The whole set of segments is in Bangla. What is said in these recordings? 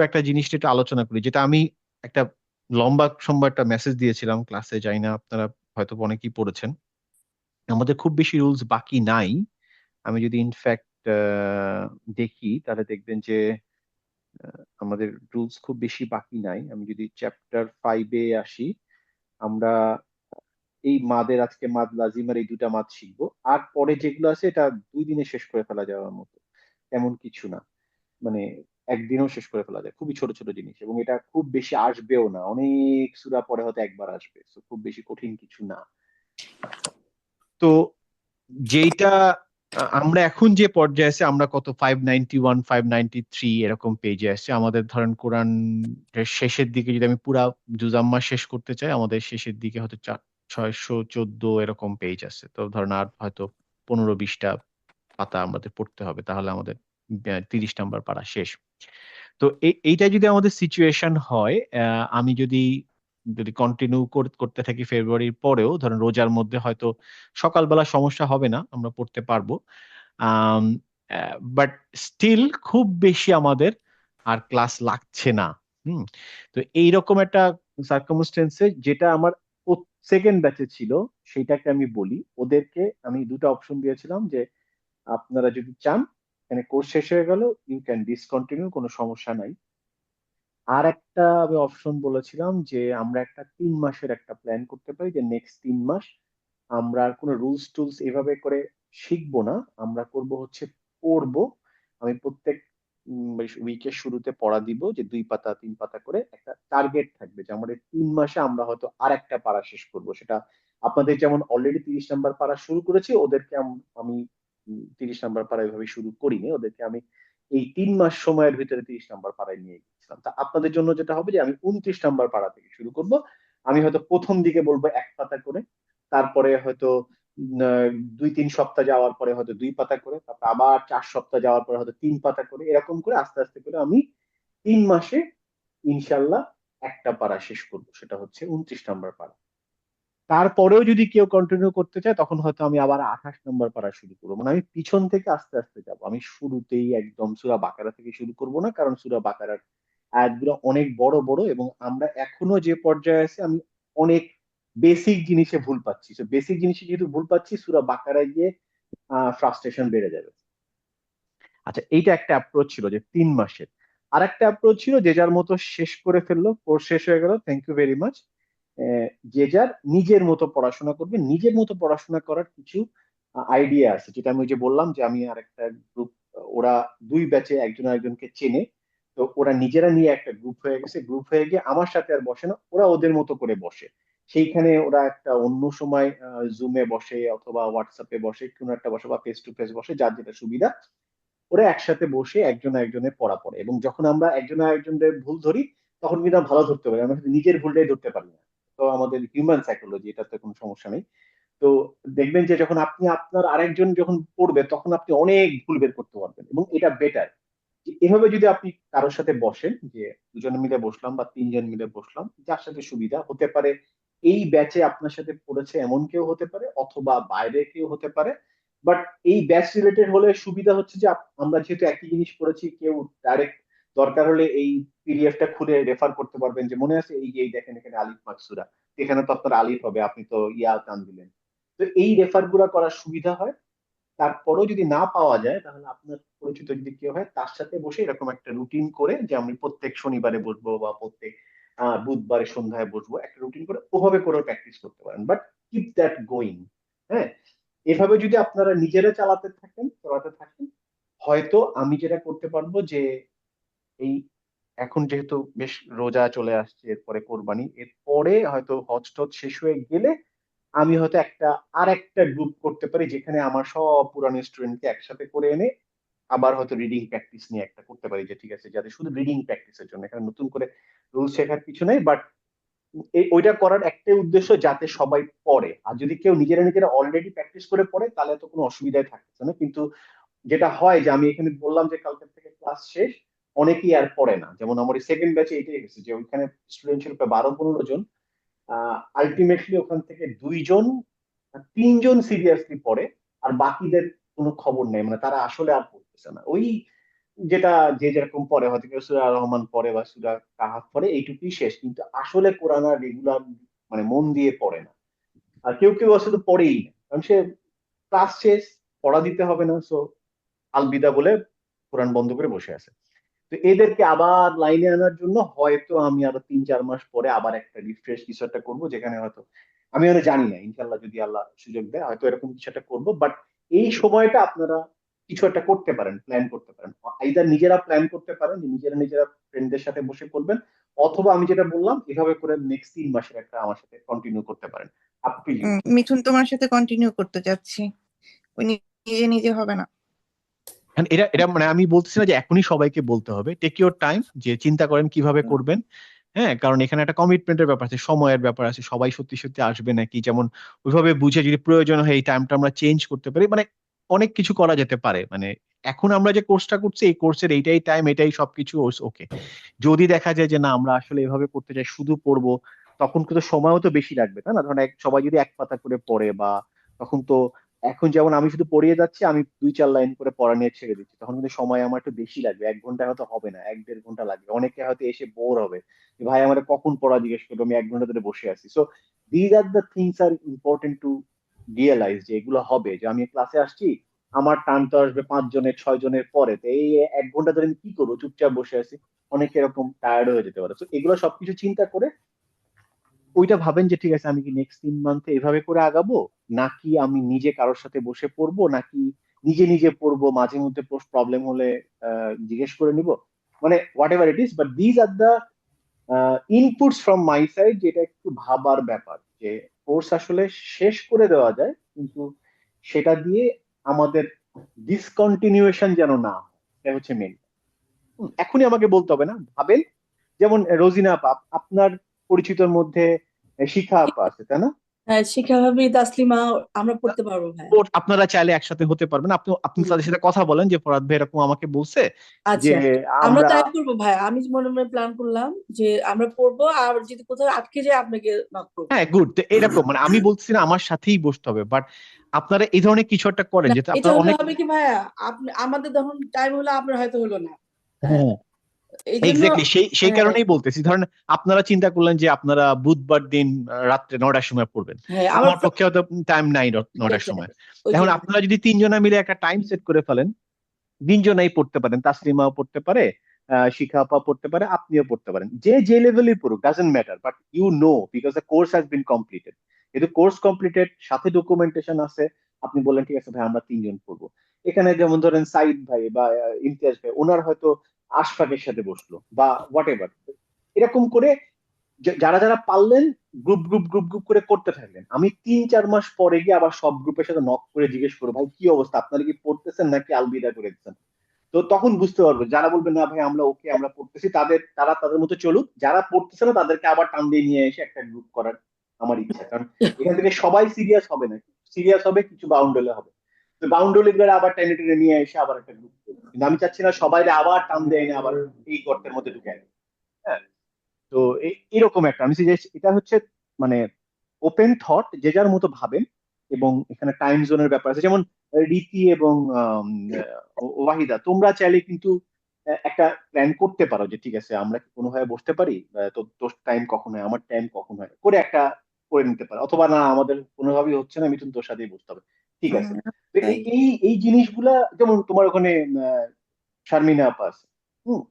একটা জিনিসটা একটু আলোচনা করি, যেটা আমি একটা লম্বা সম্ভব একটা মেসেজ দিয়েছিলাম ক্লাসে, যাই না আপনারা হয়তো অনেকেই পড়েছেন। আমাদের খুব বেশি রুলস বাকি নাই। আমি যদি ইনফ্যাক্ট দেখি তাহলে দেখবেন যে আমাদের রুলস খুব বেশি বাকি নাই। আমি যদি চ্যাপ্টার 5-এ আসি, আমরা এই মাদের আজকে মাদ লাজিমার এই দুটা মাদ শিখবো। আর পরে যেগুলো আছে এটা 2 দিনে শেষ করে ফেলা যাওয়ার মতো, তেমন কিছু না। মানে একদিনও শেষ করে ফেলা যায়, খুবই ছোট ছোট জিনিস, এবং এটা খুব বেশি আসবেও না, অনেক সূরা পরে হয়তো একবার আসবে, তো খুব বেশি কঠিন কিছু না। তো যেইটা আমরা এখন যে পর্যায়ে আছে, আমরা কত 591 593 এরকম পেজে আসছে আমাদের। ধরেন কোরআন শেষের দিকে যদি আমি পুরা জুজাম্মা শেষ করতে চাই, আমাদের শেষের দিকে হয়তো 614 এরকম পেজ আছে। তো ধরেন আর হয়তো 15-20টা পাতা আমাদের পড়তে হবে, তাহলে আমাদের 30 নাম্বার পারা শেষ। তো এইটা যদি আমাদের সিচুয়েশন হয়, আমি যদি যদি কন্টিনিউ করতে থাকি ফেব্রুয়ারির পরেও, ধরেন রোজার মধ্যে হয়তো সকালবেলা সমস্যা হবে না, আমরা পড়তে পারবো। বাট স্টিল খুব বেশি আমাদের আর ক্লাস লাগছে না। হুম। তো এইরকম একটা সার্কামস্টেন্সে, যেটা আমার সেকেন্ড ব্যাচে ছিল, সেটাকে আমি বলি ওদেরকে, আমি দুটো অপশন দিয়েছিলাম যে আপনারা যদি চান, এখানে কোর্স শেষ হয়ে গেল, ইউ ক্যান ডিসকন্টিনিউ, কোনো সমস্যা নাই। আর একটা আমি অপশন বলেছিলাম যে আমরা একটা 3 মাসের একটা প্ল্যান করতে পারি, যে নেক্সট 3 মাস আমরা আর কোনো রুলস টুলস এভাবে করে শিখবো না, আমরা করব হচ্ছে পড়বো। আমি প্রত্যেক উইকের শুরুতে পড়া দিব, যে 2 পাতা 3 পাতা করে একটা টার্গেট থাকবে, যে আমাদের 3 মাসে আমরা হয়তো আর একটা পারা শেষ করব। সেটা আপনাদের যেমন অলরেডি 30 নাম্বার পারা শুরু করেছি, ওদেরকে আমি 30 নাম্বার পারা এভাবে শুরু করিনি, ওদেরকে আমি এই 3 মাস সময়ের ভিতরে 30 নাম্বার পাড়ায় নিয়ে গেছিলাম। তা আপনাদের জন্য যেটা হবে যে আমি 29 নাম্বার পাড়া থেকে শুরু করব। আমি হয়তো প্রথম দিকে বলবো 1 পাতা করে, তারপরে হয়তো 2-3 সপ্তাহ যাওয়ার পরে হয়তো 2 পাতা করে, তারপর আবার 4 সপ্তাহ যাওয়ার পরে হয়তো 3 পাতা করে, এরকম করে আস্তে আস্তে করে আমি 3 মাসে ইনশাল্লাহ একটা পারা শেষ করব, সেটা হচ্ছে 29 নাম্বার পারা। তারপরেও যদি কেউ কন্টিনিউ করতে চায়, তখন হয়তো আমি আবার 28 নম্বর পড়া শুরু করবো। মানে আমি পিছন থেকে আস্তে আস্তে যাব, আমি শুরুতেই একদম সূরা বাকারা থেকে শুরু করব না, কারণ সূরা বাকারার আয়াতগুলো অনেক বড় বড়, এবং আমরা এখনো যে পর্যায়ে আছি, আমি অনেক বেসিক জিনিসে ভুল পাচ্ছি। তো বেসিক জিনিসে যেহেতু ভুল পাচ্ছি, সূরা বাকারায় গিয়ে ফ্রাস্ট্রেশন বেড়ে যাবে। আচ্ছা, এইটা একটা অ্যাপ্রোচ ছিল যে 3 মাসের। আর একটা অ্যাপ্রোচ ছিল যে যার মতো শেষ করে ফেললো, কোর্স শেষ হয়ে গেল, থ্যাংক ইউ ভেরি মাচ। যে যার নিজের মতো পড়াশোনা করবে। নিজের মতো পড়াশোনা করার কিছু আইডিয়া আছে, যেটা আমি ওই যে বললাম যে আমি আর একটা গ্রুপ, ওরা 2 ব্যাচে একজন আরেকজনকে চেনে। তো ওরা নিজেরা নিয়ে একটা গ্রুপ হয়ে গেছে, গ্রুপ হয়ে গিয়ে আমার সাথে আর বসে না, ওরা ওদের মতো করে বসে। সেইখানে ওরা একটা অন্য সময় জুমে বসে অথবা হোয়াটসঅ্যাপে বসে, কোনো একটা বসে, বা ফেস টু ফেস বসে, যার যেটা সুবিধা। ওরা একসাথে বসে একজন একজনের পড়া পড়ে, এবং যখন আমরা একজন আরেকজনের ভুল ধরি, তখন কিন্তু আমরা ভালো ধরতে পারি, আমরা কিন্তু নিজের ভুলটাই ধরতে পারি না। তো আমাদের হিউম্যান সাইকোলজি, এটাতে কোনো সমস্যা নেই। তো দেখবেন যে যখন আপনি আপনার আরেকজন যখন পড়বে, তখন আপনি অনেক ভুল বের করতে পারবেন, এবং এটা বেটার। এভাবে যদি আপনি কারোর সাথে বসেন, যে দুজন মিলে বসলাম বা 3জন মিলে বসলাম, যার সাথে সুবিধা হতে পারে, এই ব্যাচে আপনার সাথে পড়েছে এমন কেউ হতে পারে, অথবা বাইরে কেউ হতে পারে। বাট এই ব্যাচ রিলেটেড হলে সুবিধা হচ্ছে যে আমরা যেহেতু একই জিনিস পড়েছি, কেউ ডাইরেক্ট দরকার হলে এই পিডিএফটা খুলে রেফার করতে পারবেন, যে মনে আছে এই যে এই দেখেন এখানে আলিফ মাকসুরা, এখানে তো আপনার আলিফ হবে, আপনি তো ইয়া টান দিলেন। তো এই রেফার গুলা করার সুবিধা হয়। তারপরেও যদি না পাওয়া যায়, তাহলে আপনার পরিচিত যদি কেউ হয়, তার সাথে বসে এরকম একটা রুটিন করে, যে আমি প্রত্যেক শনিবারে বসবো বা প্রত্যেক বুধবারে সন্ধ্যায় বসবো, একটা রুটিন করে ওভাবে করে প্র্যাকটিস করতে পারেন। But keep that going. হ্যাঁ, এভাবে যদি আপনারা নিজেরা চালাতে থাকেন, হয়তো আমি যেটা করতে পারবো যে এই এখন যেহেতু বেশ রোজা চলে আসছে, এরপরে কোরবানি, এরপরে হয়তো হজ টজ শেষ হয়ে গেলে আমি হয়তো আর একটা গ্রুপ করতে পারি, যেখানে আমার সব পুরানো স্টুডেন্টকে একসাথে করে এনে আবার হয়তো রিডিং প্র্যাকটিস নিয়ে একটা করতে পারি, যে ঠিক আছে, যাতে শুধু রিডিং প্র্যাকটিসের জন্য, এখানে নতুন করে রুল শেখার কিছু নেই, বাট ওইটা করার একটাই উদ্দেশ্য, যাতে সবাই পড়ে। আর যদি কেউ নিজেরা নিজেরা অলরেডি প্র্যাকটিস করে পড়ে, তাহলে তো কোনো অসুবিধাই থাকছে না। কিন্তু যেটা হয় যে আমি এখানে বললাম যে কালকে থেকে ক্লাস শেষ, অনেকেই আর পড়ে না। যেমন আমার সেকেন্ড ব্যাচে এটাই হয়েছে, যে ওইখানে স্টুডেন্ট ছিল প্রায় 12-15 জন। আলটিমেটলি ওখান থেকে 2-3জন সিরিয়াসলি পড়ে, আর বাকিদের কোনো খবর নেই, মানে তারা আসলে আর পড়তেছে না। ওই যেটা যে যেরকম পড়ে, হয়তো কেউ সূরা রহমান পড়ে বা সূরা কাহাফ পড়ে, এইটুকুই শেষ, কিন্তু আসলে কোরআন আর রেগুলার মানে মন দিয়ে পড়ে না। আর কেউ কেউ আসলে পড়েই না, কারণ সে ক্লাস শেষ, পড়া দিতে হবে না, সো আলবিদা বলে কোরআন বন্ধ করে বসে আছে। তো এদেরকে আবার লাইনে আনার জন্য হয়তো আমি আরো 3-4 মাস পরে আবার একটা রিফ্রেশ কিছু একটা করবো, যেখানে হয়তো আমি হয়তো জানি না, ইনশাল্লাহ যদি আল্লাহ সুযোগ দেয় হয়তো এরকম কিছু একটা করবো। বাট এই সময়টা আপনারা কিছু একটা করতে পারেন, প্ল্যান করতে পারেন, আইদার নিজেরা প্ল্যান করতে পারেন যে নিজেরা নিজেরা ফ্রেন্ডদের সাথে বসে করবেন, অথবা আমি যেটা বললাম এভাবে করে নেক্সট 3 মাসের একটা আমার সাথে কন্টিনিউ করতে পারেন। Up to you. মিঠুন তোমার সাথে কন্টিনিউ করতে চাচ্ছি, ওই নিজে নিজে হবে না। And এটা এটা মানে আমি বলতেছি না যে এখনই সবাইকে বলতে হবে, টেক ইউর টাইম, যে চিন্তা করেন কিভাবে করবেন। হ্যাঁ, কারণ এখানে একটা কমিটমেন্টের ব্যাপার আছে, সময়ের ব্যাপার আছে, সবাই সত্যি সত্যি আসবে নাকি, যেমন ওইভাবে বুঝে যদি প্রয়োজন হয় এই টাইমটা আমরা চেঞ্জ করতে পারি, মানে অনেক কিছু করা যেতে পারে। মানে এখন আমরা যে কোর্সটা করছি এই কোর্সের এইটাই টাইম, এটাই সবকিছু ওকে। যদি দেখা যায় যে না আমরা আসলে এভাবে করতে চাই, শুধু পড়বো, তখন কিন্তু সময়ও তো বেশি লাগবে, তাই না? ধরেন সবাই যদি এক পাতা করে পড়ে, বা তখন তো, এখন যেমন আমি শুধু পড়িয়ে যাচ্ছি, আমি 2-4 লাইন করে পড়া নিয়ে ছেড়ে দিচ্ছি, তখন কিন্তু সময় আমার একটু বেশি লাগবে, 1 ঘন্টা হয়তো হবে না, 1-1.5 ঘন্টা লাগবে, অনেকে হয়তো এসে বোর হবে যে ভাই আমার কখন পড়া জিজ্ঞেস করবো, আমি 1 ঘন্টা ধরে বসে আছি। So these are the things are important to realize, যে এগুলো হবে, যে আমি ক্লাসে আসছি, আমার টার্ন তো আসবে 5-6 জনের পরে, তো এই 1 ঘন্টা ধরে আমি কি করবো, চুপচাপ বসে আছি, অনেকে এরকম টায়ার্ড হয়ে যেতে পারে। তো এগুলো সবকিছু চিন্তা করে ওইটা ভাবেন যে ঠিক আছে আমি কি নেক্সট 3 মান্থে এভাবে করে আগাবো, নাকি আমি নিজে কারোর সাথে বসে পড়বো, নাকি নিজে নিজে পড়বো, মাঝে মধ্যে প্রবলেম হলে জিজ্ঞেস করে নিব, মানে what ever it is, but these are the inputs from my side, যেটা একটু ভাবার ব্যাপার, যে কোর্স আসলে শেষ করে দেওয়া যায়, কিন্তু সেটা দিয়ে আমাদের ডিসকন্টিনিউয়েশন যেন না হয়, এটা হচ্ছে মেন। এখনই আমাকে বলতে হবে না, ভাবেন। যেমন রোজিনা আপা, আপনার পরিচিতর মধ্যে শিখা আপা আছে, তাই না? হ্যাঁ, শিখা ভাবি, তাসলিমা, আমরা পড়তে পারবো ভাই। আপনারা চাইলে একসাথে হতে পারবেন, আপনি আপনি হুম, তাদের সাথে কথা বলেন যে ফরাদ ভাই এরকম আমাকে বলছে, যে আচ্ছা, আমরা আমরা, তাই করবো ভাই। আমি মনে মনে প্ল্যান করলাম যে আমরা পড়বো, আর যদি কোথাও আটকে যায় আপনাকে নক করবো। হ্যাঁ গুড, এরকম মানে আমি বলছি না আমার সাথেই বসতে হবে, বাট আপনারা এই ধরনের কিছু একটা করেন না, যেটা এটা আপনারা হলে অনেক, হবে কি ভাইয়া, আপনি আমাদের ধরুন টাইম হলো, আপনার হয়তো হলো না। হ্যাঁ, হ্যাঁ এই জন্য। এক্স্যাক্টলি, সেই হ্যাঁ, কারণেই বলতেছি, ধরেন আপনারা চিন্তা করলেন যে আপনারা বুধবার দিন রাত্রে 9টার সময় পড়বেন, হ্যাঁ, আমার আমার পক্ষে হয়তো টাইম নাই 9টার সময়। ওই এখন জন্য। আপনারা যদি 3 জনা মিলে একটা টাইম সেট করে ফেলেন, 3 জনাই পড়তে পারেন, তাসলিমাও পড়তে পারে, শিখা আপা পড়তে পারে, আপনিও পড়তে পারেন, যে যে লেভেলই পড়ুক, doesn't matter, but you know because the course has been completed. যেহেতু কোর্স কমপ্লিটেড, সাথে ডকুমেন্টেশন আছে, আপনি বললেন ঠিক আছে ভাই আমরা 3 জন পড়বো। এখানে যেমন ধরেন সাইদ ভাই বা ইমতিয়াজ ভাই, ওনার হয়তো আশফাকের সাথে বসলো, বা হোয়াট এভার, এরকম করে যারা যারা পারলেন গ্রুপ গ্রুপ গ্রুপ গ্রুপ করে করতে থাকলেন। আমি 3-4 মাস পরে গিয়ে আবার সব গ্রুপের সাথে নক করে জিজ্ঞেস করবো ভাই কি অবস্থা, আপনারা কি পড়তেছেন নাকি আলবিদা করে দিচ্ছেন। তো তখন বুঝতে পারবো, যারা বলবে না ভাই আমরা ওকে আমরা পড়তেছি, তারা তাদের মতো চলুক, যারা পড়তেছে না তাদেরকে আবার টান দিয়ে নিয়ে এসে একটা গ্রুপ করার আমার ইচ্ছা, কারণ এখান থেকে সবাই সিরিয়াস হবে না, সিরিয়াস হবে কিছু বাউন্ডলে হবে, তো বাউন্ডলে করে আবার টেনে টেনে নিয়ে এসে আবার একটা গ্রুপ, কিন্তু আমি চাচ্ছি না সবাই আবার টান দিয়ে এনে আবার এই গর্তের মধ্যে ঢুকে আনে। হ্যাঁ, তো এরকম একটা আমি suggest, এটা হচ্ছে মানে ওপেন থট, যে যার মতো ভাবেন। এবং এখানে টাইম জোনের ব্যাপার আছে, যেমন রীতি এবং ওয়াহিদা, তোমরা চাইলে কিন্তু একটা প্ল্যান করতে পারো যে ঠিক আছে আমরা কি কোনোভাবে বসতে পারি, তো তোর টাইম কখন হয় আমার টাইম কখন হয়, করে একটা করে নিতে পারো, অথবা না আমাদের কোনোভাবেই হচ্ছে না মিথুন তোর সাথেই বসতে হবে, ঠিক আছে। তো তাই। এই এই এই জিনিসগুলা, যেমন তোমার ওখানে শারমিনা আপা আছে, হুম,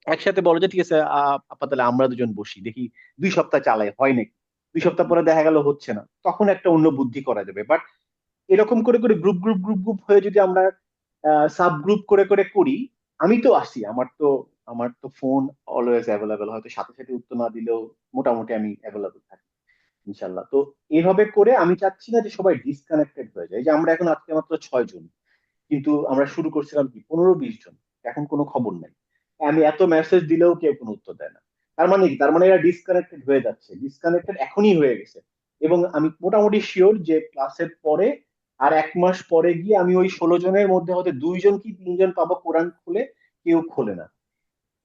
একসাথে বলো যে ঠিক আছে আপা তাহলে আমরা 2 জন বসি, দেখি 2 সপ্তাহ চালাই হয় নাকি, 2 সপ্তাহ পরে দেখা গেল হচ্ছে না, তখন একটা অন্য বুদ্ধি করা যাবে। বাট এরকম করে করে গ্রুপ গ্রুপ গ্রুপ গ্রুপ হয়ে যদি আমরা সাব গ্রুপ করে করে করি, আমি তো আসি, আমার তো ফোন অলওয়েজ অ্যাভেলেবেল, হয়তো সাথে সাথে উত্তর না দিলেও মোটামুটি আমি অ্যাভেলেবেল থাকি ইনশাল্লাহ। তো এভাবে করে আমি চাচ্ছি না যে সবাই ডিসকানেক্টেড হয়ে যায়, এই যে আমরা এখন আজকে মাত্র 6 জন, কিন্তু আমরা শুরু করছিলাম কি 15-20 জন, এখন কোনো খবর নাই, আমি এত মেসেজ দিলেও কেউ কোনো উত্তর দেয় না। তার মানে কি, তার মানে এরা ডিসকানেক্টেড হয়ে যাচ্ছে, ডিসকানেক্টেড এখনই হয়ে গেছে। এবং আমি মোটামুটি শিওর যে ক্লাসের পরে আর 1 মাস পরে গিয়ে আমি ওই 16 জনের মধ্যে হয়তো 2 জন কি 3 জন পাবো কোরআন খুলে, কেউ খোলে না।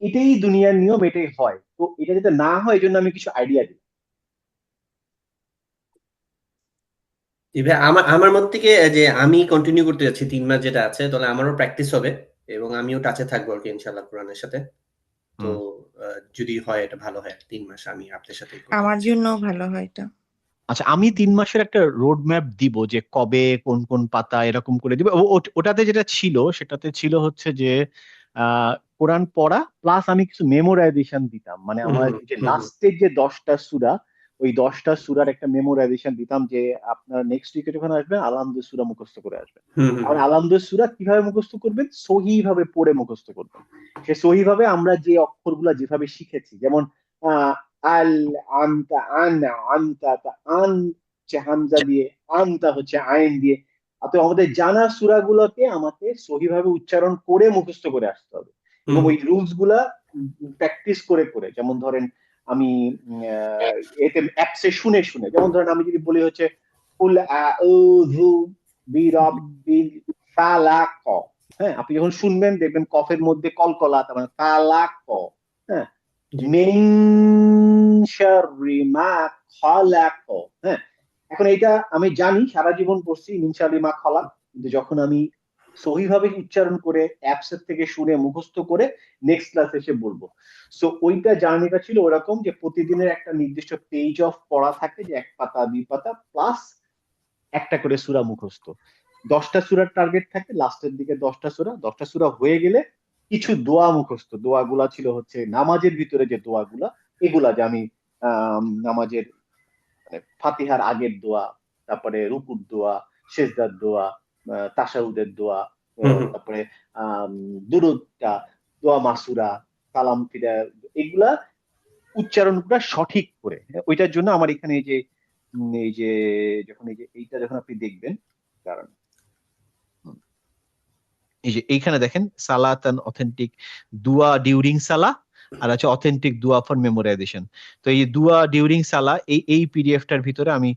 এটাই দুনিয়ার নিয়ম, এটাই হয়, তো এটা যাতে না হয় এই জন্য আমি কিছু আইডিয়া দিই। জি ভাই, আমার আমার মত থেকে যে আমি কন্টিনিউ করতে যাচ্ছি 3 মাস যেটা আছে, তাহলে আমারও প্র্যাকটিস হবে। এবং আমিও টাচে থাকবো আর কি ইনশাআল্লাহ কোরআনের সাথে। তো হুম। যদি হয় এটা ভালো হয়, 3 মাস আমি আপনার সাথেই করতে আমার চাচ্ছি। জন্য ভালো হয় এটা। আচ্ছা, আমি 3 মাসের একটা রোড ম্যাপ দিব যে কবে কোন কোন পাতা এরকম করে দিব। ওটাতে যেটা ছিল সেটাতে ছিল হচ্ছে যে কোরআন পড়া প্লাস আমি কিছু মেমোরাইজেশন দিতাম, মানে হুম আমার হুম যে হুম লাস্টের যে 10টা সূরা, ওই 10টা সূরার একটা মেমোরাইজেশন দিতাম যে আপনার নেক্সট উইকে যখন আসবেন আলহামদুলিল্লাহ সূরা মুখস্থ করে আসবেন। হুম হুম আর আলহামদুলিল্লাহ সূরা কিভাবে মুখস্থ করবেন? সহি ভাবে পড়ে মুখস্থ করবেন। সে সহি ভাবে আমরা যে অক্ষরগুলা যেভাবে শিখেছি, যেমন আহ আল, আনতা, আনা, আনতা, আন হচ্ছে হামজা দিয়ে, আনতা হচ্ছে আইন দিয়ে। অতএব আমাদের জানা সূরাগুলোকে আমাকে সহিভাবে উচ্চারণ করে মুখস্থ করে আসতে হবে, এবং হুম ওই রুলস গুলা প্র্যাকটিস করে করে, যেমন ধরেন আমি এতে অ্যাপসে শুনে শুনে, যেমন ধরেন আমি যদি বলি হচ্ছে কুল আউযু বিরাব্বিল ফালাক, হ্যাঁ, আপনি যখন শুনবেন দেখবেন কফের মধ্যে কলকলা, তার মানে ফালাক, হ্যাঁ, জি মিন শাররি মা খালাক, হ্যাঁ। এখন এইটা আমি জানি, সারা জীবন পড়ছি মিন শাররি মা খালাক, কিন্তু যখন আমি সহিভাবে উচ্চারণ করে অ্যাপসের থেকে শুনে মুখস্থ করে নেক্সট ক্লাসে এসে বলবো। সো ওইটা জার্নিটা ছিল ওরকম যে প্রতিদিনের একটা নির্দিষ্ট পেজ অফ পড়া থাকে, যে 1 পাতা 2 পাতা প্লাস একটা করে সূরা মুখস্থ। 10টা সূরার টার্গেট থাকে, লাস্টের দিকে 10টা সূরা, 10টা সূরা হয়ে গেলে কিছু দোয়া মুখস্থ। দোয়াগুলা ছিল হচ্ছে নামাজের ভিতরে যে দোয়াগুলা, এগুলা যে আমি নামাজের মানে ফাতিহার আগের দোয়া, তারপরে রুকুর দোয়া, সেজদার দোয়া, তাশাহুদের দোয়া, হুম হুম তারপরে আম, দুরূদটা, দোয়া মাসুরা, সালাম ফিরা, এগুলা উচ্চারণটা সঠিক করে, ওইটার জন্য আমার এখানে এই যে যখন এইটা যখন আপনি দেখবেন, কারণ এই যে এইখানে দেখেন সালাত অ্যান্ড অথেন্টিক দুয়া ডিউরিং সালা, আর আছে অথেন্টিক দুয়া ফর মেমোরাইজেশন। তো এই দুয়া ডিউরিং সালা এই পিডিএফটার ভিতরে আমি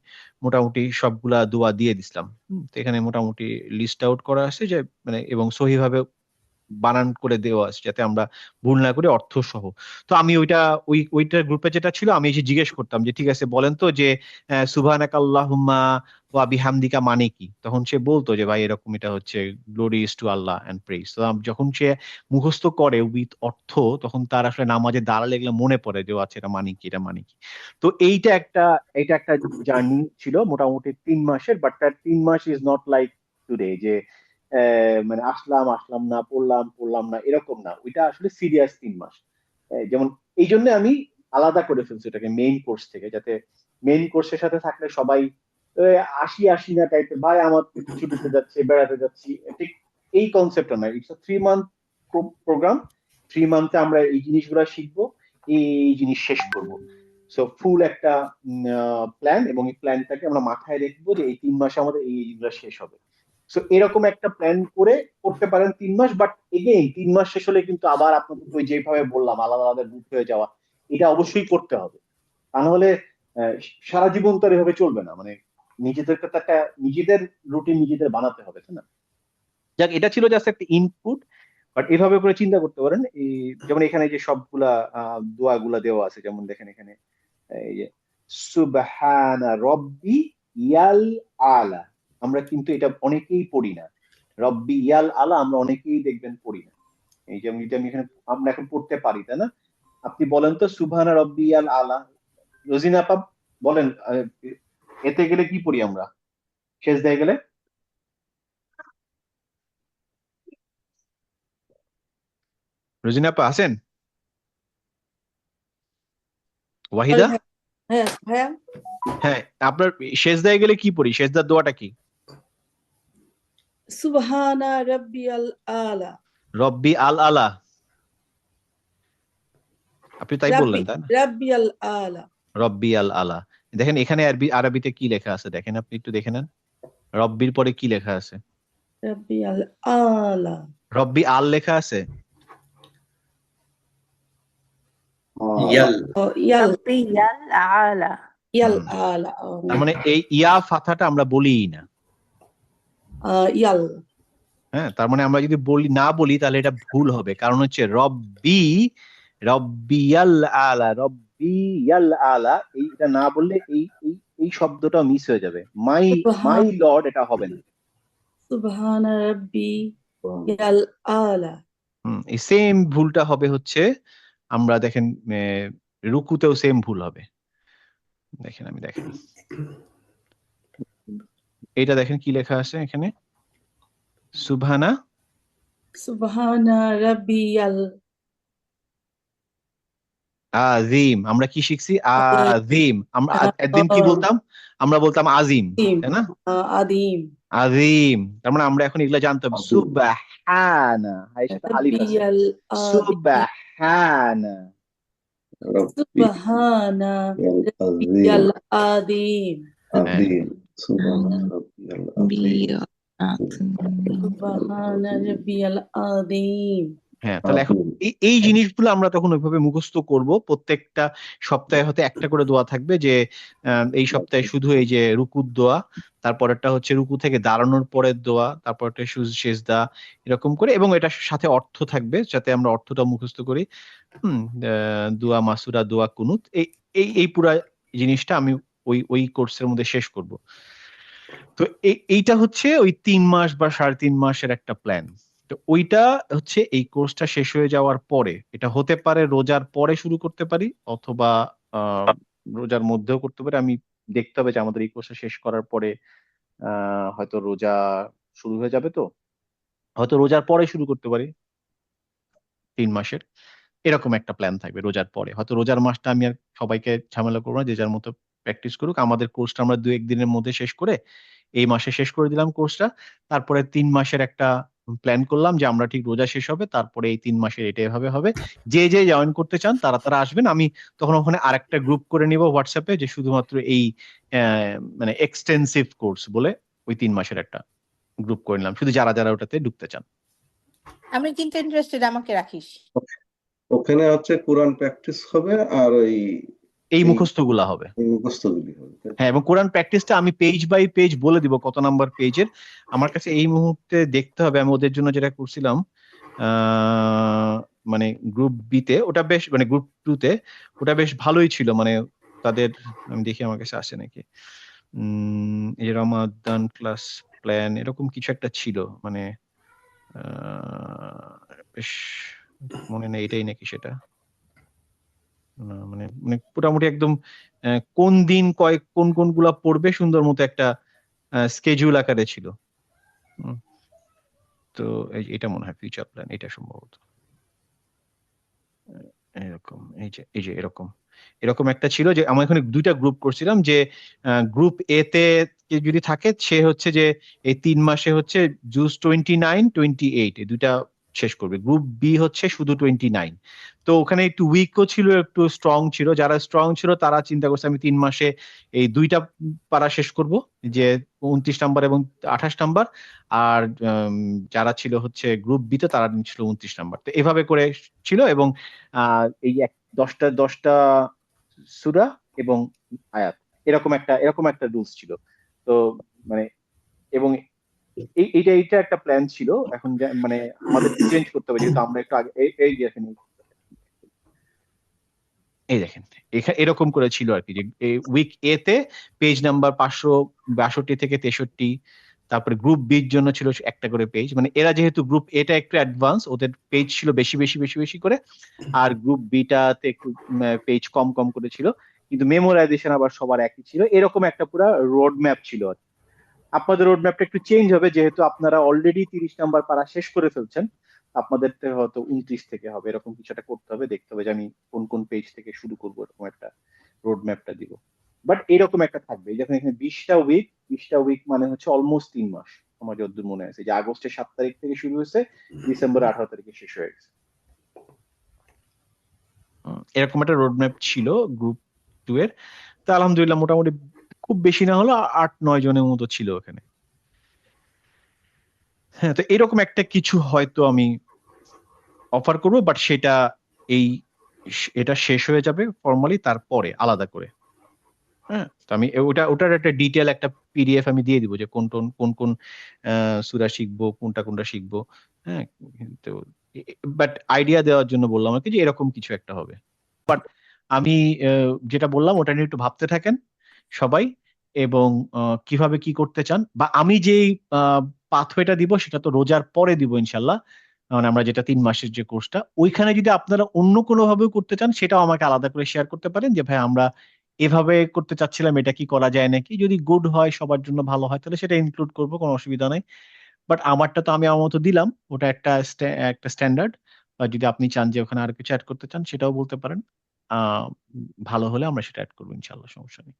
মোটামুটি সবগুলা দুয়া দিয়ে দিছিলাম। তো এখানে মোটামুটি লিস্ট আউট করা আছে যে মানে, এবং সহিভাবে বানান করে দেওয়া আছে যাতে আমরা ভুল না করি অর্থ সহ। তো আমি ওইটার গ্রুপে যেটা ছিল আমি এসে জিজ্ঞেস করতাম যে ঠিক আছে বলেন তো যে সুবহানাকা আল্লাহুম্মা ওয়া বিহামদিকা মানে কি, তখন সে বলতো যে ভাই এরকম, এটা হচ্ছে glory is to Allah and praise. তো যখন সে মুখস্থ করে উইথ অর্থ, তখন তার আসলে নামাজে দাঁড়ালে এগুলো মনে পড়ে যে ও আচ্ছা এটা মানে কি, এটা মানে কি। তো এইটা একটা জার্নি ছিল মোটামুটি 3 মাসের, বাট তার 3 much is not like today যে মানে আসলাম আসলাম না, পড়লাম পড়লাম না, এরকম না। ওইটা আসলে সিরিয়াস 3 মাস। যেমন এই জন্য আমি আলাদা করে ফেলছি এটাকে মেইন কোর্স থেকে, যাতে মেইন কোর্সের সাথে থাকলে সবাই আসি আসি না টাইপের, ভাই আমার তো একটু ছুটিতে যাচ্ছে, বেড়াতে যাচ্ছি, ঠিক এই কনসেপ্টটা নয়। It's 3 month programme. 3 মান্থে আমরা এই জিনিসগুলো শিখবো, এই জিনিস শেষ করব। সো ফুল একটা প্ল্যান, এবং এই প্ল্যানটাকে আমরা মাথায় রাখবো যে এই 3 মাসে আমাদের এই জিনিসগুলো শেষ হবে। সো এরকম একটা প্ল্যান করে করতে পারেন 3 মাস, বাট এগেইন 3 মাস শেষ হলে কিন্তু আবার আপনাদের ওই যেভাবে বললাম আলাদা আলাদা গ্রুপ হয়ে যাওয়া, এটা অবশ্যই করতে হবে। তা নাহলে আহ, সারা জীবন তো আর এভাবে চলবে না, মানে নিজেদেরকে তো একটা নিজেদের রুটিন নিজেদের বানাতে হবে, তাই না? যাক, এটা ছিল জাস্ট একটা ইনপুট। বাট এভাবে করে চিন্তা করতে পারেন, এই যেমন এখানে যে সবগুলা দোয়াগুলা দেওয়া আছে, যেমন দেখেন এখানে এই যে সুবহানা রব্বি ইয়াল আলা, আমরা কিন্তু এটা অনেকেই পড়ি না। রব্বি ইয়াল আলা আমরা অনেকেই দেখবেন পড়ি না। এই যেমন এটা আমি এখানে আমরা এখন পড়তে পারি, তাই না? আপনি বলেন তো সুবহানা রব্বি ইয়াল আলা, রোজিনা আপা বলেন, এতে গেলে কি পড়ি আমরা শেষ দিয়ে গেলে? রোজিনা আপা আছেন? আরে ওয়াহিদা? ভাই, হ্যাঁ ভাইয়া, হ্যাঁ, আপনার শেষ দিয়ে গেলে কি পড়ি, শেষদার দোয়াটা কি? সুবহানা রাব্বিয়াল আলা, রব্বি আল আলা, আপনি তাই বললেন তাই না? রাব্বিয়াল আলা, রব্বি আল আলা। দেখেন এখানে আরবিতে কি লেখা আছে, দেখেন আপনি একটু দেখে নেন। রব্বির পরে কি লেখা আছে? রাব্বিয়াল আলা, রব্বি আল লেখা আছে। ইয়াল ও ইয়াল, ربي الأعلى ইয়াল হুম। আলা, তার মানে এই ইয়া ফাথাটা আমরা বলিই না। ইয়াল, হ্যাঁ, তার মানে আমরা যদি না বলি তাহলে এটা ভুল হবে, কারণ হচ্ছে রব্বি, রব্বিয়াল আলা, রব্বিয়াল আলা, এইটা না বললে এই এই এই শব্দটা মিস হয়ে যাবে। মাই মাই সুবহান লর্ড এটা হবে না। সুবহানা রাব্বি ইয়াল আলা। এই সেম ভুলটা হবে হচ্ছে, আমরা দেখেন রুকুতেও সেম ভুল হবে। দেখেন আমি দেখাই, এটা দেখেন কি লেখা আছে এখানে, সুবহানা সুবহানা রাব্বিয়াল আজিম। আমরা কি শিখছি? আজিম। আমরা একদিন কি বলতাম? আমরা বলতাম আজিম, আদিম। তাই না? আদিম আজিম। তার মানে আমরা এখন এগুলা জানতে হবে। সুবহানা, এর সাথে আলিফ আছে। রাব্বিয়াল আদিম। সুবহানা। সুবহানা রাব্বিয়াল আদিম। হ্যাঁ, সুবহানা রাব্বিয়াল আদিম। হ্যাঁ, তাহলে এখন এই জিনিসগুলো আমরা তখন ওইভাবে মুখস্থ করব। প্রত্যেকটা সপ্তাহে হয়তো একটা করে দোয়া থাকবে, যে এই সপ্তাহে শুধু এই যে রুকুর দোয়া, তারপরেরটা হচ্ছে রুকু থেকে দাঁড়ানোর পরের দোয়া, তারপরটা সেজদা, এরকম করে, এবং এটার সাথে অর্থ থাকবে যাতে আমরা অর্থটা মুখস্থ করি। দোয়া মাসুরা, দোয়া কুনুত, এই এই এই পুরা জিনিসটা আমি ওই কোর্সের মধ্যে শেষ করব। তো এইটা হচ্ছে ওই 3 মাস বা 3.5 মাসের একটা প্ল্যান। তো ওইটা হচ্ছে এই কোর্সটা শেষ হয়ে যাওয়ার পরে, এটা হতে পারে রোজার পরে শুরু করতে পারি, অথবা রোজার মধ্যেও করতে পারি। আমি দেখতে হবে যে আমাদের এই কোর্সটা শেষ করার পরে হয়তো রোজা শুরু হয়ে যাবে, তো হয়তো রোজার পরে শুরু করতে পারি 3 মাসের। এরকম একটা প্ল্যান থাকবে রোজার পরে। হয়তো রোজার মাসটা আমি আর সবাইকে ঝামেলা করবো না, যে যার মতো প্র্যাকটিস করুক। আমাদের কোর্সটা আমরা 2-1 দিনের মধ্যে শেষ করে, এই মাসে শেষ করে দিলাম কোর্সটা। তারপরে 3 মাসের একটা প্ল্যান করলাম যে আমরা ঠিক রোজা শেষ হবে তারপরে এই 3 মাসের এটা এভাবে হবে। যে যে জয়েন করতে চান তারা তারা আসবেন। আমি তখন ওখানে আরেকটা গ্রুপ করে নিব হোয়াটসঅ্যাপে, যে শুধুমাত্র এই মানে এক্সটেন্সিভ কোর্স বলে ওই 3 মাসের একটা গ্রুপ করে নিলাম, শুধু যারা যারা ওটাতে ঢুকতে চান। আমি কিন্তু ইন্টারেস্টেড, আমাকে রাখিস। ওখানে হচ্ছে কোরআন প্র্যাকটিস হবে আর এই মুখস্থগুলা হবে। মুখস্থগুলি হবে। হ্যাঁ, এবং কোরআন প্র্যাকটিসটা আমি পেজ বাই পেজ বলে দিব কত নাম্বার পেজের। আমার কাছে এই মুহূর্তে দেখতে হবে, আমি ওদের জন্য যেটা করছিলাম মানে গ্রুপ বি তে, ওটা বেশ, মানে গ্রুপ 2 তে ওটা বেশ ভালোই ছিল। মানে তাদের, আমি দেখি আমার কাছে আসে নাকি, এই রমাদান ক্লাস প্ল্যান এরকম কিছু একটা ছিল, মানে বেশ মনে নেই এটাই নাকি সেটা। না, মানে মানে মোটামুটি একদম কোন দিন কোন কোনগুলা পড়বে সুন্দর মতো একটা স্কেডিউল আকারে ছিল। তো এটা মনে হয় ফিউচার প্ল্যান, এটা সম্ভবত এরকম, এই যে এরকম এরকম একটা ছিল, যে আমরা এখানে 2টা গ্রুপ করছিলাম। যে গ্রুপ এ তে যদি থাকে, সে হচ্ছে যে এই 3 মাসে হচ্ছে জুস 29-28 এই 2টা শেষ করবে। গ্রুপ বি হচ্ছে শুধু 29। তো ওখানে একটু উইকও ছিল, একটু স্ট্রং ছিল। যারা স্ট্রং ছিল তারা চিন্তা করছে আমি 3 মাসে এই 2টা পারা শেষ করব, যে 29 নাম্বার এবং 28 নাম্বার। আর যারা ছিল হচ্ছে গ্রুপ বি তে, তারা ছিল 29 নাম্বার। তো এভাবে করে ছিল, এবং এই 10টা সূরা এবং আয়াত, এরকম একটা রুলস ছিল। তো মানে, এবং এইটা একটা প্ল্যান ছিল। এখন মানে আমাদের চেঞ্জ করতে হবে, যেহেতু আমরা একটু আগে এই দেখেন, এই দেখেন এরকম করে ছিল আর কি, যে উইক এ তে পেজ নাম্বার 562 থেকে 63। তারপরে গ্রুপ বির জন্য ছিল একটা করে পেজ। মানে এরা যেহেতু গ্রুপ এটা একটু অ্যাডভান্স, ওদের পেজ ছিল বেশি বেশি বেশি বেশি করে, আর গ্রুপ বিটাতে একটু পেজ কম কম করে ছিল, কিন্তু মেমোরাইজেশন আবার সবার একই ছিল। এরকম একটা পুরো রোড ম্যাপ ছিল আর কি। আপনাদের রোড ম্যাপটা একটু চেঞ্জ হবে, যেহেতু আপনারা অলরেডি 30 নাম্বার পারা শেষ করে ফেলছেন। আপনাদের হয়তো 29 থেকে হবে, এরকম কিছু একটা করতে হবে। দেখতে হবে যে আমি কোন কোন পেজ থেকে শুরু করবো, এরকম একটা রোড ম্যাপটা দিব। বাট এরকম একটা থাকবে, যখন এখানে 20টা উইক মানে হচ্ছে অলমোস্ট 3 মাস। আমার যতদূর মনে আছে যে আগস্টের 7 তারিখ থেকে শুরু হয়েছে, ডিসেম্বর 18 তারিখে শেষ হয়ে গেছে। এরকম একটা রোড ম্যাপ ছিল গ্রুপ 2 এর। তো আলহামদুলিল্লাহ মোটামুটি খুব বেশি না হলো 8-9 জনের মতো ছিল ওখানে। হ্যাঁ, তো এরকম একটা কিছু হয়তো আমি অফার করব, বাট সেটা এটা শেষ হয়ে যাবে ফর্মালি তারপরে আলাদা করে। হ্যাঁ, তো আমি ওটার একটা ডিটেল একটা পিডিএফ আমি দিয়ে দিব, যে কোন কোন সূরা শিখবো, কোনটা শিখবো। হ্যাঁ, তো বাট আইডিয়া দেওয়ার জন্য বললাম আর কি, যে এরকম কিছু একটা হবে। বাট আমি যেটা বললাম ওটা নিয়ে একটু ভাবতে থাকেন সবাই, এবং কিভাবে কি করতে চান, বা আমি যেই পাথওয়েটা দিব সেটা তো রোজার পরে দিব ইনশাল্লাহ, মানে আমরা যেটা 3 মাসের যে কোর্সটা, ওইখানে যদি আপনারা অন্য কোনো ভাবে করতে চান সেটাও আমাকে আলাদা করে শেয়ার করতে পারেন যে ভাই আমরা এভাবে করতে চাচ্ছিলাম, এটা কি করা যায় নাকি, যদি গুড হয় সবার জন্য ভালো হয় তাহলে সেটা ইনক্লুড করবো, কোনো অসুবিধা নাই। বাট আমারটা তো আমি আমার মতো দিলাম, ওটা একটা স্ট্যান্ডার্ড। বা যদি আপনি চান যে ওখানে আর কিছু অ্যাড করতে চান সেটাও বলতে পারেন। আহ ভালো হলে আমরা সেটা অ্যাড করবো ইনশাল্লাহ, সমস্যা নেই।